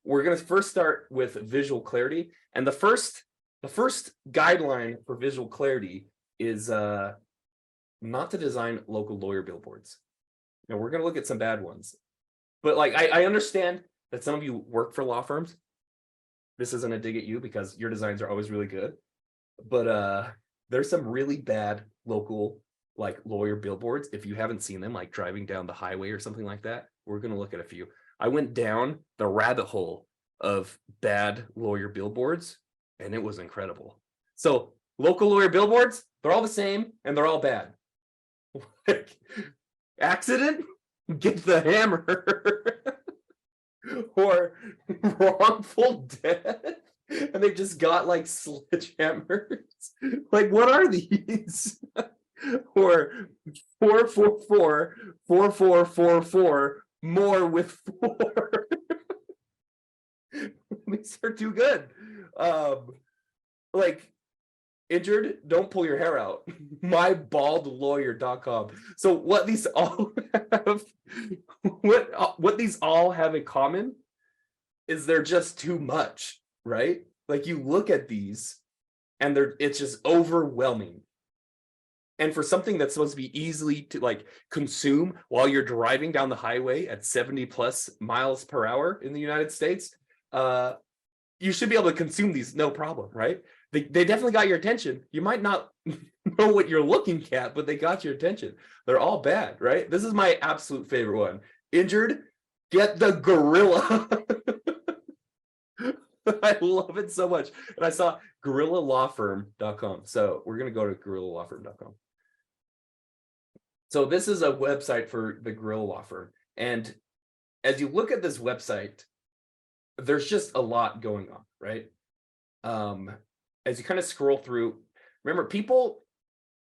we're going to first start with visual clarity. And the first guideline for visual clarity is not to design local lawyer billboards. Now, we're going to look at some bad ones. But like, I understand that some of you work for law firms. This isn't a dig at you because your designs are always really good. But there's some really bad local like lawyer billboards. If you haven't seen them, like driving down the highway or something like that, we're going to look at a few. I went down the rabbit hole of bad lawyer billboards, and it was incredible. So local lawyer billboards, they're all the same and they're all bad. Accident, get the hammer. Or wrongful death, and they've just got like sledgehammers. Like, what are these? Or 444 4444 more with 4. These are too good. Like, injured, don't pull your hair out. Mybaldlawyer.com. So what these all have, what these all have in common is they're just too much, right? Like, you look at these and it's just overwhelming. And for something that's supposed to be easily to like consume while you're driving down the highway at 70 plus miles per hour in the United States, you should be able to consume these no problem, right? They definitely got your attention. You might not know what you're looking at, but they got your attention. They're all bad, right? This is my absolute favorite one. Injured, get the gorilla. I love it so much. And I saw gorillalawfirm.com. So we're going to go to gorillalawfirm.com. So this is a website for the Gorilla Law Firm. And as you look at this website, there's just a lot going on, right? As you kind of scroll through, remember, people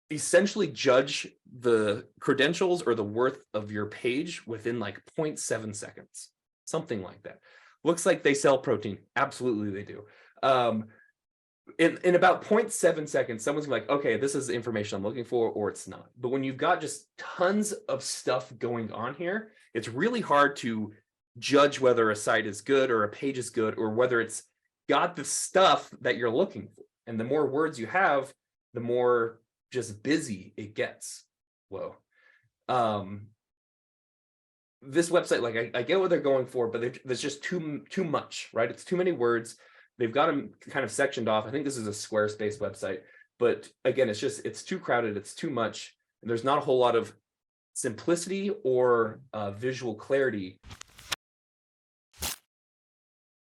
essentially judge the credentials or the worth of your page within like 0.7 seconds, something like that. Looks like they sell protein. Absolutely, they do. In about 0.7 seconds, someone's like, okay, this is the information I'm looking for, or it's not. But when you've got just tons of stuff going on here, it's really hard to judge whether a site is good or a page is good, or whether it's got the stuff that you're looking for. And the more words you have, the more just busy it gets. Whoa. This website, like, I get what they're going for, but there's just too much, right? It's too many words. They've got them kind of sectioned off. I think this is a Squarespace website, but again, it's too crowded. It's too much. And there's not a whole lot of simplicity or visual clarity